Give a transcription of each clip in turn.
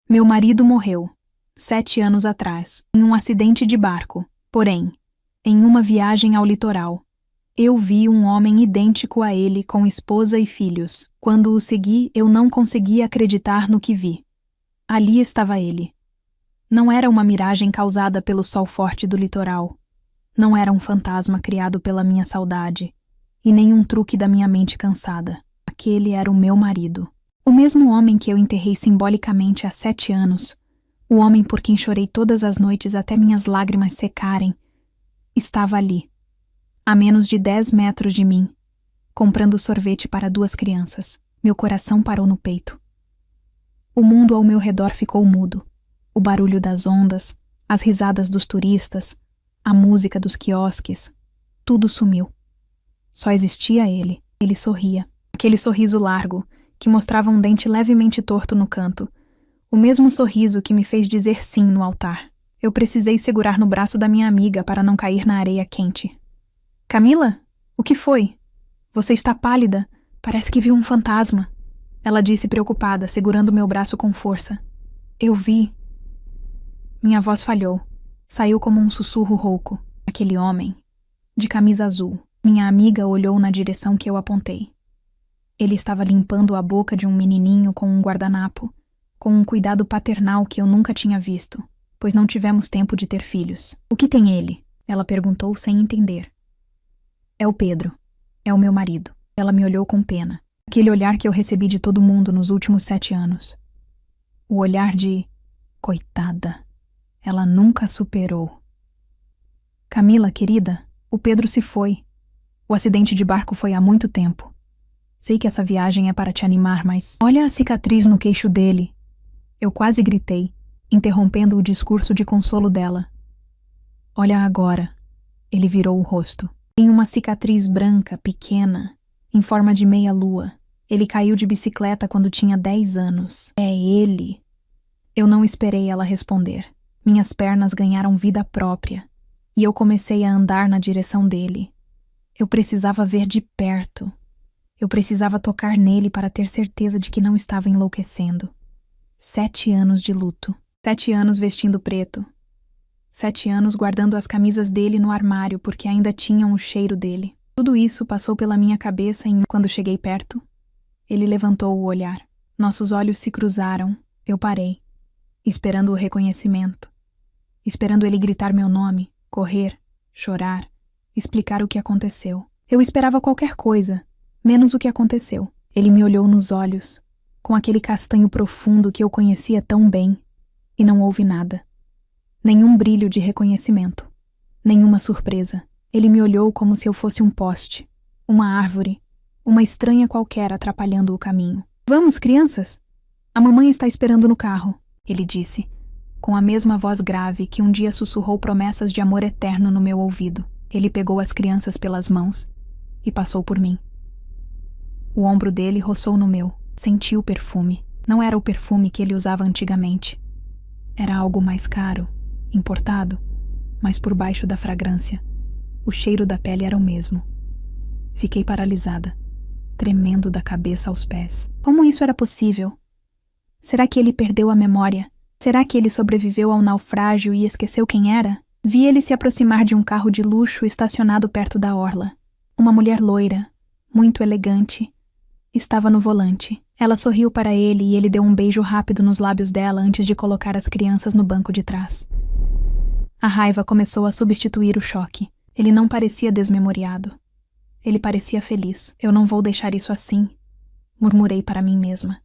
Meu marido morreu, 7 anos atrás, em um acidente de barco. Porém, em uma viagem ao litoral, eu vi um homem idêntico a ele com esposa e filhos. Quando o segui, eu não conseguia acreditar no que vi. Ali estava ele. Não era uma miragem causada pelo sol forte do litoral. Não era um fantasma criado pela minha saudade, e nem um truque da minha mente cansada. Aquele era o meu marido. O mesmo homem que eu enterrei simbolicamente há 7 anos, o homem por quem chorei todas as noites até minhas lágrimas secarem, estava ali, a menos de 10 metros de mim, comprando sorvete para 2 crianças. Meu coração parou no peito. O mundo ao meu redor ficou mudo. O barulho das ondas, as risadas dos turistas, a música dos quiosques, tudo sumiu. Só existia ele. Ele sorria. Aquele sorriso largo, que mostrava um dente levemente torto no canto. O mesmo sorriso que me fez dizer sim no altar. Eu precisei segurar no braço da minha amiga para não cair na areia quente. Camila? O que foi? Você está pálida. Parece que viu um fantasma. Ela disse preocupada, segurando meu braço com força. Eu vi. Minha voz falhou. Saiu como um sussurro rouco. Aquele homem, de camisa azul. Minha amiga olhou na direção que eu apontei. Ele estava limpando a boca de um menininho com um guardanapo, com um cuidado paternal que eu nunca tinha visto, pois não tivemos tempo de ter filhos. O que tem ele? Ela perguntou sem entender. É o Pedro. É o meu marido. Ela me olhou com pena. Aquele olhar que eu recebi de todo mundo nos últimos 7 anos. O olhar de... coitada. Ela nunca superou. Camila, querida, o Pedro se foi. O acidente de barco foi há muito tempo. Sei que essa viagem é para te animar, mas olha a cicatriz no queixo dele. Eu quase gritei, interrompendo o discurso de consolo dela. Olha agora. Ele virou o rosto. Tem uma cicatriz branca, pequena, em forma de meia-lua. Ele caiu de bicicleta quando tinha 10 anos. É ele. Eu não esperei ela responder. Minhas pernas ganharam vida própria, e eu comecei a andar na direção dele. Eu precisava ver de perto. Eu precisava tocar nele para ter certeza de que não estava enlouquecendo. 7 anos de luto. 7 anos vestindo preto. 7 anos guardando as camisas dele no armário porque ainda tinham o cheiro dele. Tudo isso passou pela minha cabeça quando cheguei perto. Ele levantou o olhar. Nossos olhos se cruzaram. Eu parei, esperando o reconhecimento. Esperando ele gritar meu nome, correr, chorar, explicar o que aconteceu. Eu esperava qualquer coisa, menos o que aconteceu. Ele me olhou nos olhos, com aquele castanho profundo que eu conhecia tão bem, e não houve nada. Nenhum brilho de reconhecimento, nenhuma surpresa. Ele me olhou como se eu fosse um poste, uma árvore, uma estranha qualquer atrapalhando o caminho. Vamos, crianças! A mamãe está esperando no carro, ele disse, com a mesma voz grave que um dia sussurrou promessas de amor eterno no meu ouvido. Ele pegou as crianças pelas mãos e passou por mim. O ombro dele roçou no meu. Senti o perfume. Não era o perfume que ele usava antigamente. Era algo mais caro, importado, mas por baixo da fragrância. O cheiro da pele era o mesmo. Fiquei paralisada, tremendo da cabeça aos pés. Como isso era possível? Será que ele perdeu a memória? Será que ele sobreviveu ao naufrágio e esqueceu quem era? Vi ele se aproximar de um carro de luxo estacionado perto da orla. Uma mulher loira, muito elegante, estava no volante. Ela sorriu para ele e ele deu um beijo rápido nos lábios dela antes de colocar as crianças no banco de trás. A raiva começou a substituir o choque. Ele não parecia desmemoriado. Ele parecia feliz. Eu não vou deixar isso assim, murmurei para mim mesma.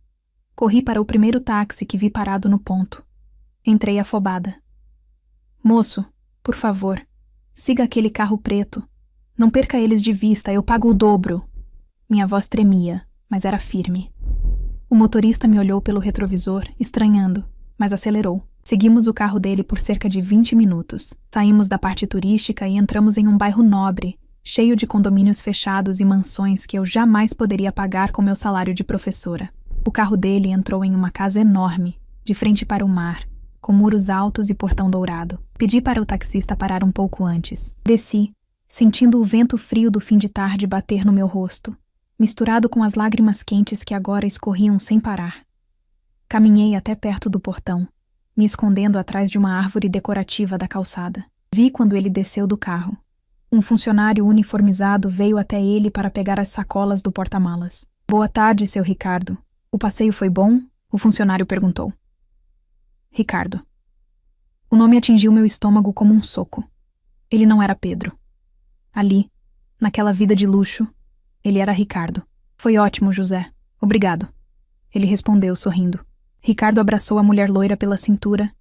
Corri para o primeiro táxi que vi parado no ponto. Entrei afobada. Moço, por favor, siga aquele carro preto. Não perca eles de vista, eu pago o dobro. Minha voz tremia, mas era firme. O motorista me olhou pelo retrovisor, estranhando, mas acelerou. Seguimos o carro dele por cerca de 20 minutos. Saímos da parte turística e entramos em um bairro nobre, cheio de condomínios fechados e mansões que eu jamais poderia pagar com meu salário de professora. O carro dele entrou em uma casa enorme, de frente para o mar, com muros altos e portão dourado. Pedi para o taxista parar um pouco antes. Desci, sentindo o vento frio do fim de tarde bater no meu rosto, misturado com as lágrimas quentes que agora escorriam sem parar. Caminhei até perto do portão, me escondendo atrás de uma árvore decorativa da calçada. Vi quando ele desceu do carro. Um funcionário uniformizado veio até ele para pegar as sacolas do porta-malas. Boa tarde, seu Ricardo. O passeio foi bom? O funcionário perguntou. Ricardo. O nome atingiu meu estômago como um soco. Ele não era Pedro. Ali, naquela vida de luxo, ele era Ricardo. Foi ótimo, José. Obrigado. Ele respondeu, sorrindo. Ricardo abraçou a mulher loira pela cintura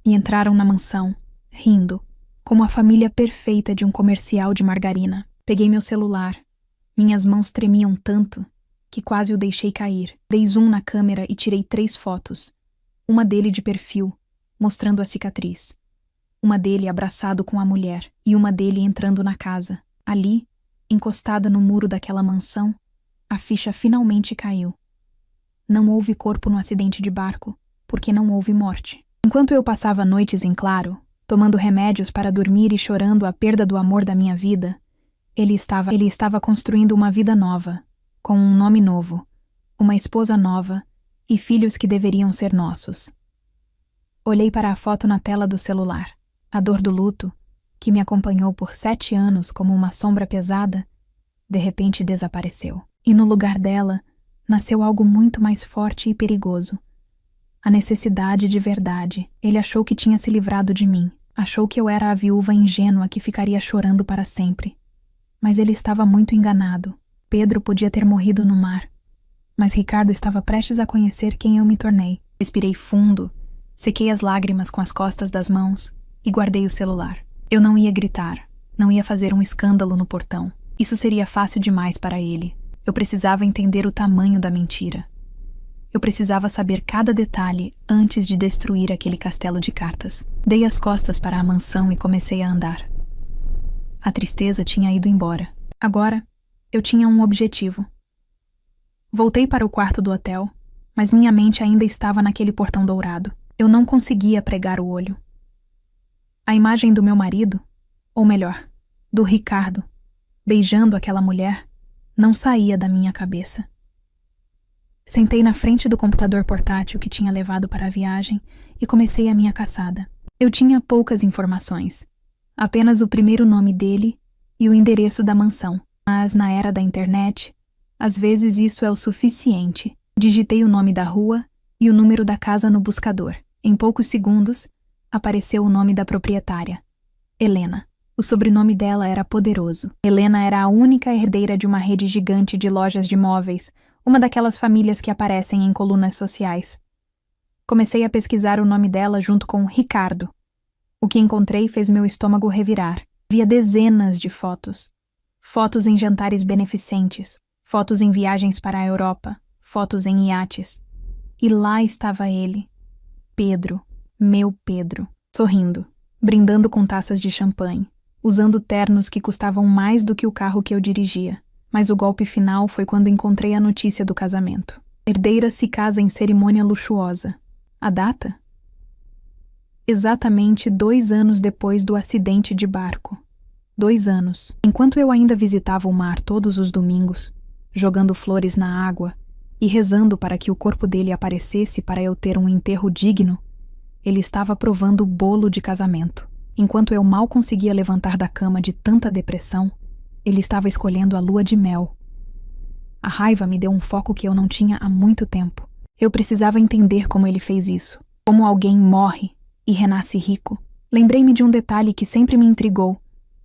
e entraram na mansão, rindo, como a família perfeita de um comercial de margarina. Peguei meu celular. Minhas mãos tremiam tanto que quase o deixei cair. Dei zoom na câmera e tirei 3 fotos. Uma dele de perfil, mostrando a cicatriz. Uma dele abraçado com a mulher e uma dele entrando na casa. Ali, encostada no muro daquela mansão, a ficha finalmente caiu. Não houve corpo no acidente de barco, porque não houve morte. Enquanto eu passava noites em claro, tomando remédios para dormir e chorando a perda do amor da minha vida, ele estava construindo uma vida nova, com um nome novo, uma esposa nova e filhos que deveriam ser nossos. Olhei para a foto na tela do celular. A dor do luto, que me acompanhou por 7 anos como uma sombra pesada, de repente desapareceu. E no lugar dela, nasceu algo muito mais forte e perigoso. A necessidade de verdade. Ele achou que tinha se livrado de mim. Achou que eu era a viúva ingênua que ficaria chorando para sempre. Mas ele estava muito enganado. Pedro podia ter morrido no mar. Mas Ricardo estava prestes a conhecer quem eu me tornei. Respirei fundo, sequei as lágrimas com as costas das mãos e guardei o celular. Eu não ia gritar, não ia fazer um escândalo no portão. Isso seria fácil demais para ele. Eu precisava entender o tamanho da mentira. Eu precisava saber cada detalhe antes de destruir aquele castelo de cartas. Dei as costas para a mansão e comecei a andar. A tristeza tinha ido embora. Agora, eu tinha um objetivo. Voltei para o quarto do hotel, mas minha mente ainda estava naquele portão dourado. Eu não conseguia pregar o olho. A imagem do meu marido, ou melhor, do Ricardo, beijando aquela mulher, não saía da minha cabeça. Sentei na frente do computador portátil que tinha levado para a viagem e comecei a minha caçada. Eu tinha poucas informações, apenas o primeiro nome dele e o endereço da mansão. Mas na era da internet, às vezes isso é o suficiente. Digitei o nome da rua e o número da casa no buscador. Em poucos segundos, apareceu o nome da proprietária, Helena. O sobrenome dela era poderoso. Helena era a única herdeira de uma rede gigante de lojas de móveis, uma daquelas famílias que aparecem em colunas sociais. Comecei a pesquisar o nome dela junto com Ricardo. O que encontrei fez meu estômago revirar. Via dezenas de fotos. Fotos em jantares beneficentes, fotos em viagens para a Europa, fotos em iates. E lá estava ele, Pedro, meu Pedro, sorrindo, brindando com taças de champanhe, usando ternos que custavam mais do que o carro que eu dirigia. Mas o golpe final foi quando encontrei a notícia do casamento. Herdeira se casa em cerimônia luxuosa. A data? Exatamente 2 anos depois do acidente de barco. 2 anos. Enquanto eu ainda visitava o mar todos os domingos, jogando flores na água e rezando para que o corpo dele aparecesse para eu ter um enterro digno, ele estava provando o bolo de casamento. Enquanto eu mal conseguia levantar da cama de tanta depressão, ele estava escolhendo a lua de mel. A raiva me deu um foco que eu não tinha há muito tempo. Eu precisava entender como ele fez isso. Como alguém morre e renasce rico. Lembrei-me de um detalhe que sempre me intrigou,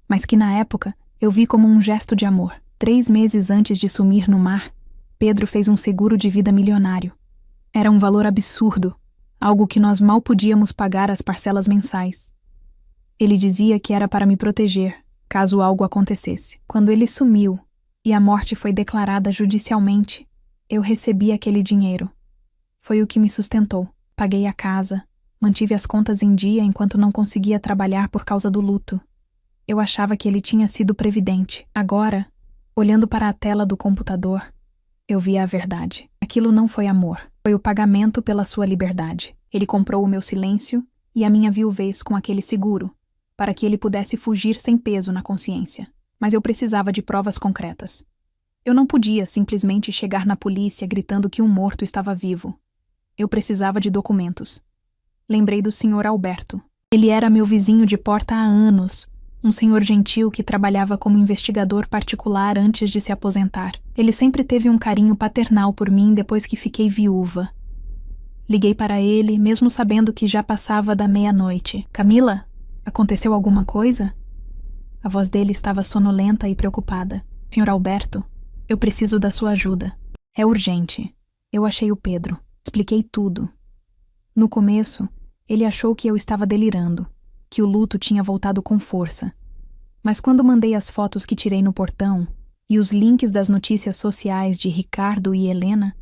mas que na época eu vi como um gesto de amor. 3 meses antes de sumir no mar, Pedro fez um seguro de vida milionário. Era um valor absurdo, algo que nós mal podíamos pagar as parcelas mensais. Ele dizia que era para me proteger, caso algo acontecesse. Quando ele sumiu e a morte foi declarada judicialmente, eu recebi aquele dinheiro. Foi o que me sustentou. Paguei a casa, mantive as contas em dia enquanto não conseguia trabalhar por causa do luto. Eu achava que ele tinha sido previdente. Agora, olhando para a tela do computador, eu via a verdade. Aquilo não foi amor. Foi o pagamento pela sua liberdade. Ele comprou o meu silêncio e a minha viuvez com aquele seguro, para que ele pudesse fugir sem peso na consciência. Mas eu precisava de provas concretas. Eu não podia simplesmente chegar na polícia gritando que um morto estava vivo. Eu precisava de documentos. Lembrei do Sr. Alberto. Ele era meu vizinho de porta há anos, um senhor gentil que trabalhava como investigador particular antes de se aposentar. Ele sempre teve um carinho paternal por mim depois que fiquei viúva. Liguei para ele, mesmo sabendo que já passava da meia-noite. Camila, aconteceu alguma coisa? A voz dele estava sonolenta e preocupada. Sr. Alberto, eu preciso da sua ajuda. É urgente. Eu achei o Pedro. Expliquei tudo. No começo, ele achou que eu estava delirando, que o luto tinha voltado com força. Mas quando mandei as fotos que tirei no portão e os links das notícias sociais de Ricardo e Helena,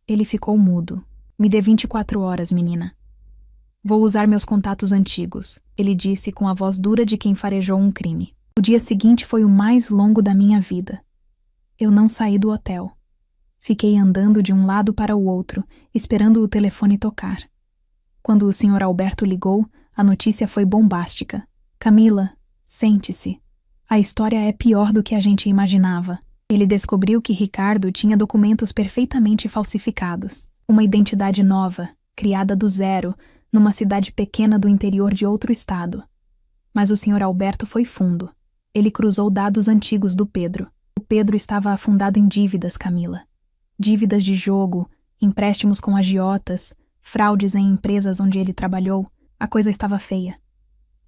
ele ficou mudo. Me dê 24 horas, menina. Vou usar meus contatos antigos, ele disse com a voz dura de quem farejou um crime. O dia seguinte foi o mais longo da minha vida. Eu não saí do hotel. Fiquei andando de um lado para o outro, esperando o telefone tocar. Quando o Sr. Alberto ligou, a notícia foi bombástica. Camila, sente-se. A história é pior do que a gente imaginava. Ele descobriu que Ricardo tinha documentos perfeitamente falsificados. Uma identidade nova, criada do zero, numa cidade pequena do interior de outro estado. Mas o Sr. Alberto foi fundo. Ele cruzou dados antigos do Pedro. O Pedro estava afundado em dívidas, Camila. Dívidas de jogo, empréstimos com agiotas, fraudes em empresas onde ele trabalhou. A coisa estava feia.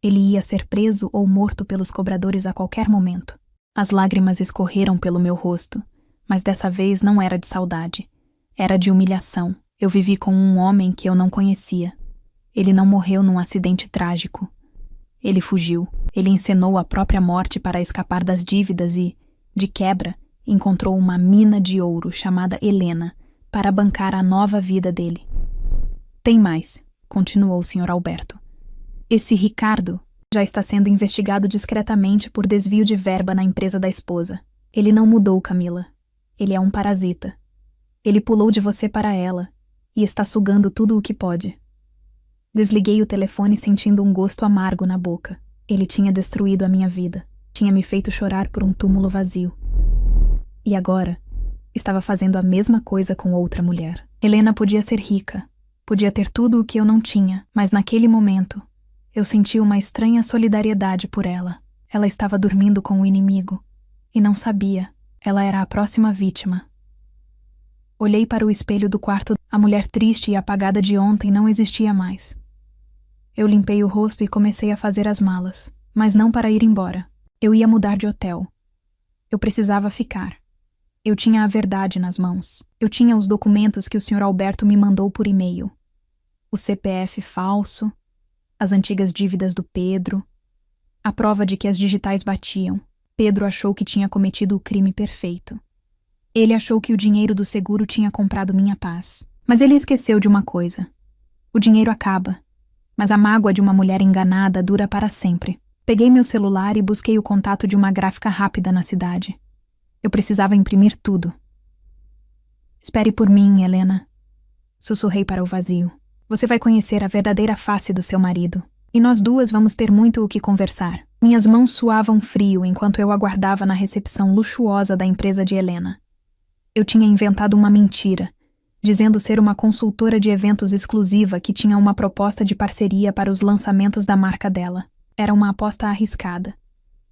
Ele ia ser preso ou morto pelos cobradores a qualquer momento. As lágrimas escorreram pelo meu rosto, mas dessa vez não era de saudade. Era de humilhação. Eu vivi com um homem que eu não conhecia. Ele não morreu num acidente trágico. Ele fugiu. Ele encenou a própria morte para escapar das dívidas e, de quebra, encontrou uma mina de ouro chamada Helena para bancar a nova vida dele. Tem mais, continuou o Sr. Alberto. Esse Ricardo já está sendo investigado discretamente por desvio de verba na empresa da esposa. Ele não mudou, Camila. Ele é um parasita. Ele pulou de você para ela e está sugando tudo o que pode. Desliguei o telefone sentindo um gosto amargo na boca. Ele tinha destruído a minha vida. Tinha me feito chorar por um túmulo vazio. E agora, estava fazendo a mesma coisa com outra mulher. Helena podia ser rica, podia ter tudo o que eu não tinha, mas naquele momento, eu senti uma estranha solidariedade por ela. Ela estava dormindo com o inimigo, e não sabia. Ela era a próxima vítima. Olhei para o espelho do quarto. A mulher triste e apagada de ontem não existia mais. Eu limpei o rosto e comecei a fazer as malas, mas não para ir embora. Eu ia mudar de hotel. Eu precisava ficar. Eu tinha a verdade nas mãos. Eu tinha os documentos que o Sr. Alberto me mandou por e-mail. O CPF falso, as antigas dívidas do Pedro, a prova de que as digitais batiam. Pedro achou que tinha cometido o crime perfeito. Ele achou que o dinheiro do seguro tinha comprado minha paz. Mas ele esqueceu de uma coisa. O dinheiro acaba, mas a mágoa de uma mulher enganada dura para sempre. Peguei meu celular e busquei o contato de uma gráfica rápida na cidade. Eu precisava imprimir tudo. Espere por mim, Helena. Sussurrei para o vazio. Você vai conhecer a verdadeira face do seu marido. E nós duas vamos ter muito o que conversar. Minhas mãos suavam frio enquanto eu aguardava na recepção luxuosa da empresa de Helena. Eu tinha inventado uma mentira, dizendo ser uma consultora de eventos exclusiva que tinha uma proposta de parceria para os lançamentos da marca dela. Era uma aposta arriscada,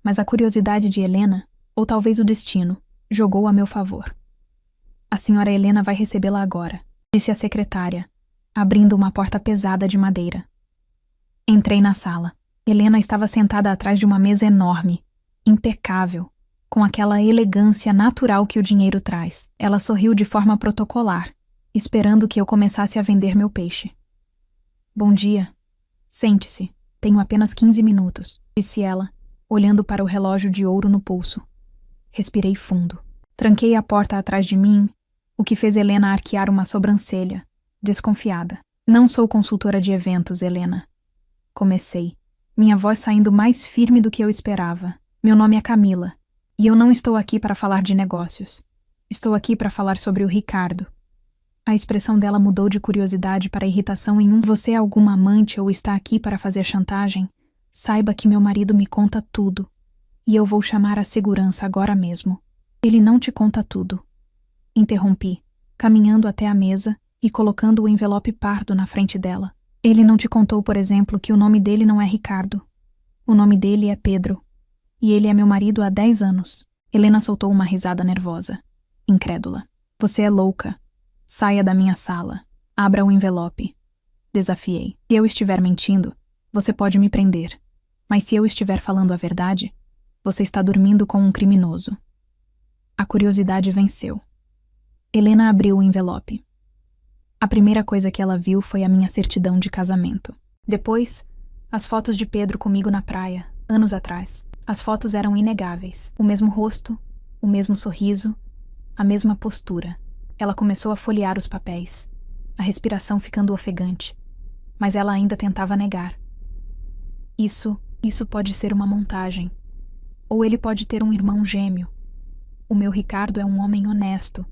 mas a curiosidade de Helena, ou talvez o destino, jogou a meu favor. A senhora Helena vai recebê-la agora, disse a secretária, abrindo uma porta pesada de madeira. Entrei na sala. Helena estava sentada atrás de uma mesa enorme, impecável, com aquela elegância natural que o dinheiro traz. Ela sorriu de forma protocolar, esperando que eu começasse a vender meu peixe. Bom dia. Sente-se. Tenho apenas 15 minutos, disse ela, olhando para o relógio de ouro no pulso. Respirei fundo. Tranquei a porta atrás de mim, o que fez Helena arquear uma sobrancelha, desconfiada. Não sou consultora de eventos, Helena. Comecei, minha voz saindo mais firme do que eu esperava. Meu nome é Camila. E eu não estou aqui para falar de negócios. Estou aqui para falar sobre o Ricardo. A expressão dela mudou de curiosidade para irritação em Você é alguma amante ou está aqui para fazer chantagem? Saiba que meu marido me conta tudo. E eu vou chamar a segurança agora mesmo. Ele não te conta tudo. Interrompi, caminhando até a mesa e colocando o envelope pardo na frente dela. Ele não te contou, por exemplo, que o nome dele não é Ricardo. O nome dele é Pedro. E ele é meu marido há 10 anos. Helena soltou uma risada nervosa, incrédula. Você é louca. Saia da minha sala. Abra o envelope. Desafiei. Se eu estiver mentindo, você pode me prender. Mas se eu estiver falando a verdade, você está dormindo com um criminoso. A curiosidade venceu. Helena abriu o envelope. A primeira coisa que ela viu foi a minha certidão de casamento. Depois, as fotos de Pedro comigo na praia, anos atrás. As fotos eram inegáveis. O mesmo rosto, o mesmo sorriso, a mesma postura. Ela começou a folhear os papéis, a respiração ficando ofegante. Mas ela ainda tentava negar. Isso pode ser uma montagem. Ou ele pode ter um irmão gêmeo. O meu Ricardo é um homem honesto.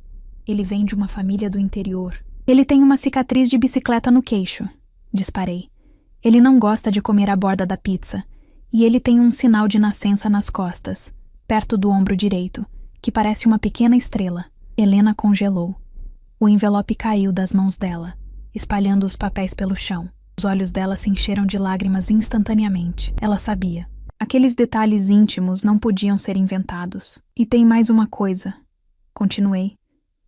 Ele vem de uma família do interior. Ele tem uma cicatriz de bicicleta no queixo. Disparei. Ele não gosta de comer a borda da pizza. E ele tem um sinal de nascença nas costas, perto do ombro direito, que parece uma pequena estrela. Helena congelou. O envelope caiu das mãos dela, espalhando os papéis pelo chão. Os olhos dela se encheram de lágrimas instantaneamente. Ela sabia. Aqueles detalhes íntimos não podiam ser inventados. E tem mais uma coisa. Continuei,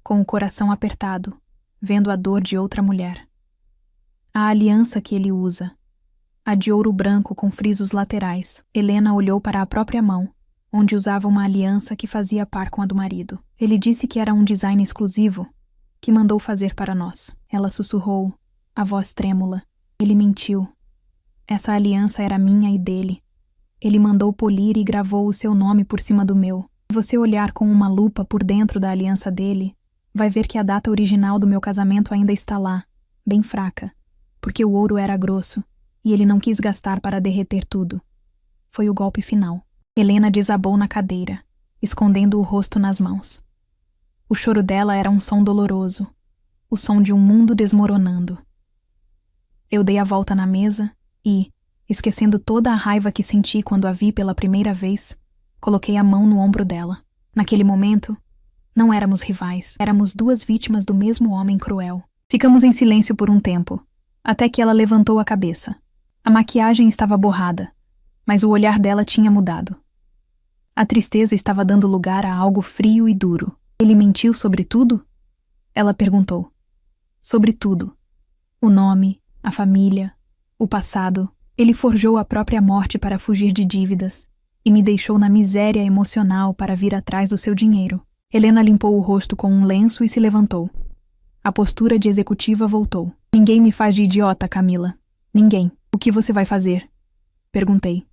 com o coração apertado, vendo a dor de outra mulher. A aliança que ele usa. A de ouro branco com frisos laterais. Helena olhou para a própria mão, onde usava uma aliança que fazia par com a do marido. Ele disse que era um design exclusivo, que mandou fazer para nós. Ela sussurrou, a voz trêmula. Ele mentiu. Essa aliança era minha e dele. Ele mandou polir e gravou o seu nome por cima do meu. Se você olhar com uma lupa por dentro da aliança dele, vai ver que a data original do meu casamento ainda está lá, bem fraca, porque o ouro era grosso. E ele não quis gastar para derreter tudo. Foi o golpe final. Helena desabou na cadeira, escondendo o rosto nas mãos. O choro dela era um som doloroso, o som de um mundo desmoronando. Eu dei a volta na mesa e, esquecendo toda a raiva que senti quando a vi pela primeira vez, coloquei a mão no ombro dela. Naquele momento, não éramos rivais, éramos duas vítimas do mesmo homem cruel. Ficamos em silêncio por um tempo, até que ela levantou a cabeça. A maquiagem estava borrada, mas o olhar dela tinha mudado. A tristeza estava dando lugar a algo frio e duro. Ele mentiu sobre tudo? Ela perguntou. Sobre tudo. O nome, a família, o passado. Ele forjou a própria morte para fugir de dívidas e me deixou na miséria emocional para vir atrás do seu dinheiro. Helena limpou o rosto com um lenço e se levantou. A postura de executiva voltou. Ninguém me faz de idiota, Camila. Ninguém. O que você vai fazer? Perguntei.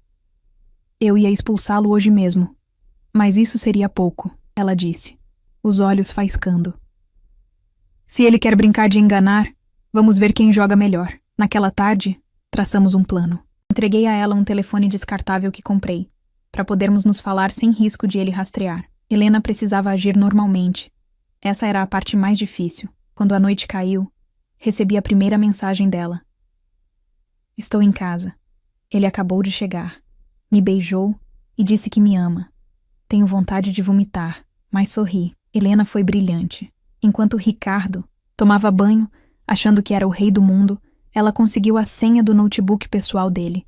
Eu ia expulsá-lo hoje mesmo. Mas isso seria pouco, ela disse, os olhos faiscando. Se ele quer brincar de enganar, vamos ver quem joga melhor. Naquela tarde, traçamos um plano. Entreguei a ela um telefone descartável que comprei, para podermos nos falar sem risco de ele rastrear. Helena precisava agir normalmente. Essa era a parte mais difícil. Quando a noite caiu, recebi a primeira mensagem dela. Estou em casa. Ele acabou de chegar. Me beijou e disse que me ama. Tenho vontade de vomitar, mas sorri. Helena foi brilhante. Enquanto Ricardo tomava banho, achando que era o rei do mundo, ela conseguiu a senha do notebook pessoal dele,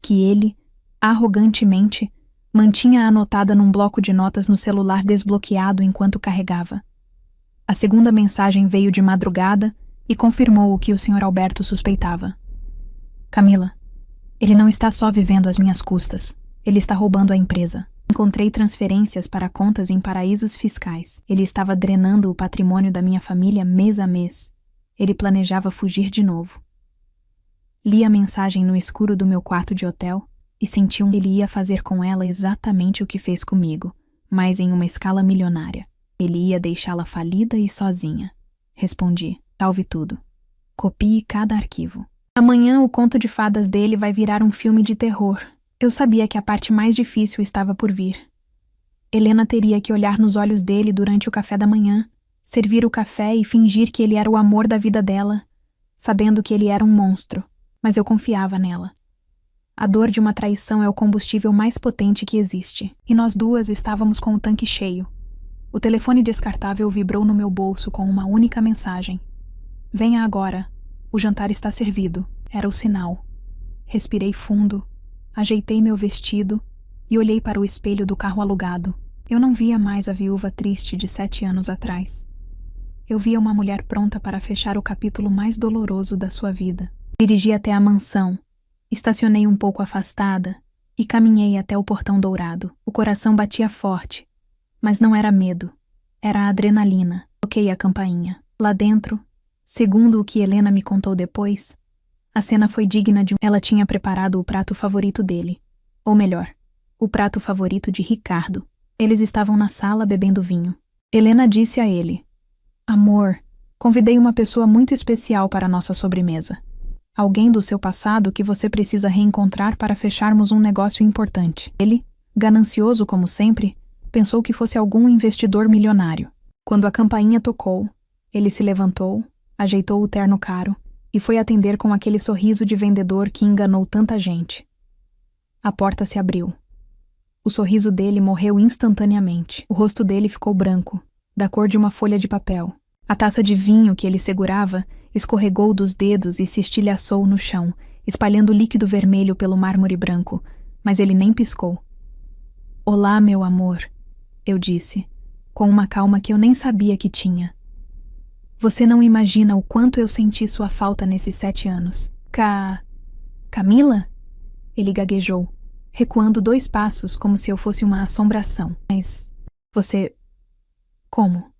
que ele, arrogantemente, mantinha anotada num bloco de notas no celular desbloqueado enquanto carregava. A segunda mensagem veio de madrugada e confirmou o que o Sr. Alberto suspeitava. Camila, ele não está só vivendo às minhas custas. Ele está roubando a empresa. Encontrei transferências para contas em paraísos fiscais. Ele estava drenando o patrimônio da minha família mês a mês. Ele planejava fugir de novo. Li a mensagem no escuro do meu quarto de hotel e senti que ele ia fazer com ela exatamente o que fez comigo, mas em uma escala milionária. Ele ia deixá-la falida e sozinha. Respondi, salve tudo. Copie cada arquivo. Amanhã o conto de fadas dele vai virar um filme de terror. Eu sabia que a parte mais difícil estava por vir. Helena teria que olhar nos olhos dele durante o café da manhã, servir o café e fingir que ele era o amor da vida dela, sabendo que ele era um monstro, mas eu confiava nela. A dor de uma traição é o combustível mais potente que existe, e nós duas estávamos com o tanque cheio. O telefone descartável vibrou no meu bolso com uma única mensagem. Venha agora. O jantar está servido. Era o sinal. Respirei fundo, ajeitei meu vestido e olhei para o espelho do carro alugado. Eu não via mais a viúva triste de 7 anos atrás. Eu via uma mulher pronta para fechar o capítulo mais doloroso da sua vida. Dirigi até a mansão, estacionei um pouco afastada e caminhei até o portão dourado. O coração batia forte, mas não era medo, era a adrenalina. Toquei a campainha. Lá dentro, segundo o que Helena me contou depois, a cena foi digna de Ela tinha preparado o prato favorito dele. Ou melhor, o prato favorito de Ricardo. Eles estavam na sala bebendo vinho. Helena disse a ele: Amor, convidei uma pessoa muito especial para nossa sobremesa. Alguém do seu passado que você precisa reencontrar para fecharmos um negócio importante. Ele, ganancioso como sempre, pensou que fosse algum investidor milionário. Quando a campainha tocou, ele se levantou, ajeitou o terno caro e foi atender com aquele sorriso de vendedor que enganou tanta gente. A porta se abriu. O sorriso dele morreu instantaneamente. O rosto dele ficou branco, da cor de uma folha de papel. A taça de vinho que ele segurava escorregou dos dedos e se estilhaçou no chão, espalhando líquido vermelho pelo mármore branco, mas ele nem piscou. Olá, meu amor, eu disse, com uma calma que eu nem sabia que tinha. Você não imagina o quanto eu senti sua falta nesses 7 anos. Camila? Ele gaguejou, recuando 2 passos como se eu fosse uma assombração. Mas você... Como?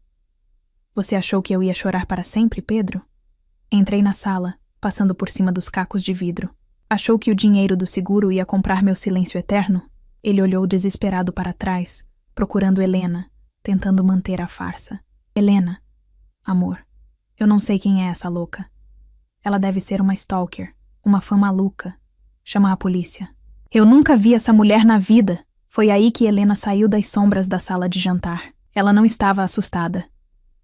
Você achou que eu ia chorar para sempre, Pedro? Entrei na sala, passando por cima dos cacos de vidro. Achou que o dinheiro do seguro ia comprar meu silêncio eterno? Ele olhou desesperado para trás, procurando Helena, tentando manter a farsa. Helena, amor, eu não sei quem é essa louca. Ela deve ser uma stalker, uma fã maluca. Chama a polícia. Eu nunca vi essa mulher na vida. Foi aí que Helena saiu das sombras da sala de jantar. Ela não estava assustada.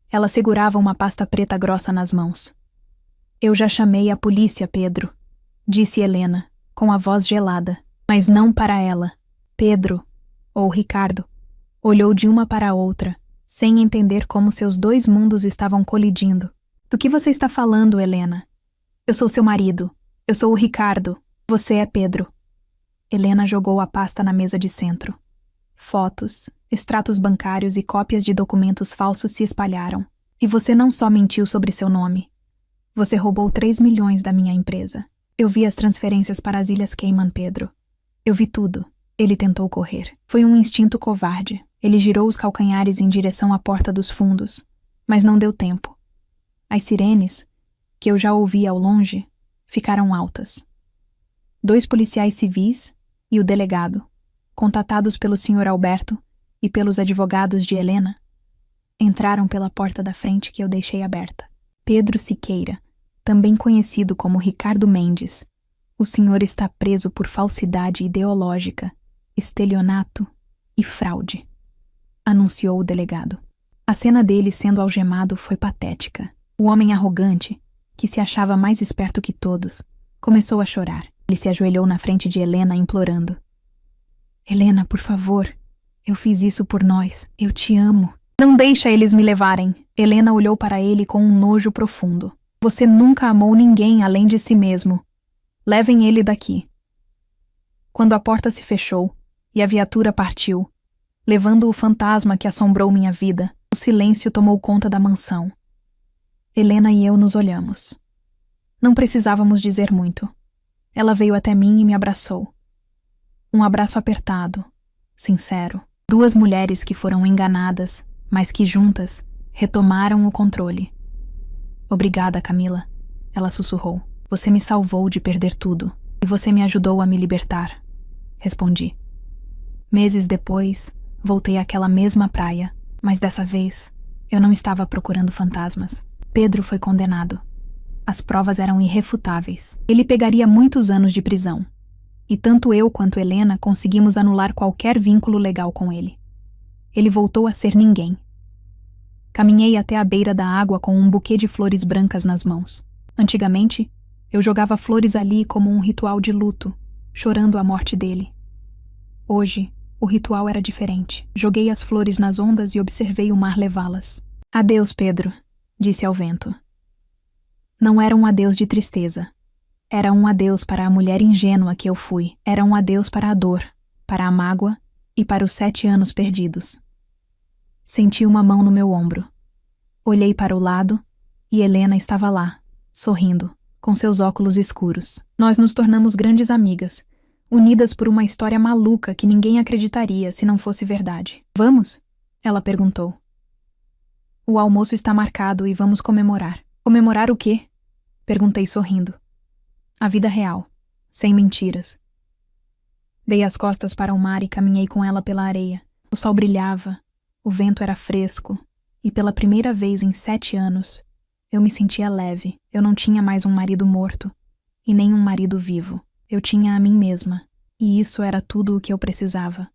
Ela segurava uma pasta preta grossa nas mãos. Eu já chamei a polícia, Pedro, disse Helena, com a voz gelada, mas não para ela. Pedro, ou Ricardo, olhou de uma para a outra, sem entender como seus 2 mundos estavam colidindo. Do que você está falando, Helena? Eu sou seu marido. Eu sou o Ricardo. Você é Pedro. Helena jogou a pasta na mesa de centro. Fotos, extratos bancários e cópias de documentos falsos se espalharam. E você não só mentiu sobre seu nome. Você roubou 3 milhões da minha empresa. Eu vi as transferências para as Ilhas Cayman, Pedro. Eu vi tudo. Ele tentou correr. Foi um instinto covarde. Ele girou os calcanhares em direção à porta dos fundos, mas não deu tempo. As sirenes, que eu já ouvi ao longe, ficaram altas. 2 policiais civis e o delegado, contatados pelo Sr. Alberto e pelos advogados de Helena, entraram pela porta da frente que eu deixei aberta. Pedro Siqueira, também conhecido como Ricardo Mendes, o senhor está preso por falsidade ideológica, estelionato e fraude, anunciou o delegado. A cena dele sendo algemado foi patética. O homem arrogante, que se achava mais esperto que todos, começou a chorar. Ele se ajoelhou na frente de Helena, implorando. Helena, por favor, eu fiz isso por nós. Eu te amo. Não deixa eles me levarem. Helena olhou para ele com um nojo profundo. Você nunca amou ninguém além de si mesmo. Levem ele daqui. Quando a porta se fechou e a viatura partiu, levando o fantasma que assombrou minha vida, o silêncio tomou conta da mansão. Helena e eu nos olhamos. Não precisávamos dizer muito. Ela veio até mim e me abraçou. Um abraço apertado, sincero. 2 mulheres que foram enganadas, mas que juntas retomaram o controle. Obrigada, Camila, ela sussurrou. Você me salvou de perder tudo e você me ajudou a me libertar, respondi. Meses depois, voltei àquela mesma praia, mas dessa vez eu não estava procurando fantasmas. Pedro foi condenado. As provas eram irrefutáveis. Ele pegaria muitos anos de prisão. E tanto eu quanto Helena conseguimos anular qualquer vínculo legal com ele. Ele voltou a ser ninguém. Caminhei até a beira da água com um buquê de flores brancas nas mãos. Antigamente, eu jogava flores ali como um ritual de luto, chorando a morte dele. Hoje, o ritual era diferente. Joguei as flores nas ondas e observei o mar levá-las. Adeus, Pedro, disse ao vento. Não era um adeus de tristeza. Era um adeus para a mulher ingênua que eu fui. Era um adeus para a dor, para a mágoa e para os 7 anos perdidos. Senti uma mão no meu ombro. Olhei para o lado e Helena estava lá, sorrindo, com seus óculos escuros. Nós nos tornamos grandes amigas, unidas por uma história maluca que ninguém acreditaria se não fosse verdade. Vamos? Ela perguntou. O almoço está marcado e vamos comemorar. Comemorar o quê? Perguntei sorrindo. A vida real, sem mentiras. Dei as costas para o mar e caminhei com ela pela areia. O sol brilhava, o vento era fresco, e pela primeira vez em 7 anos, eu me sentia leve. Eu não tinha mais um marido morto, e nem um marido vivo. Eu tinha a mim mesma, e isso era tudo o que eu precisava.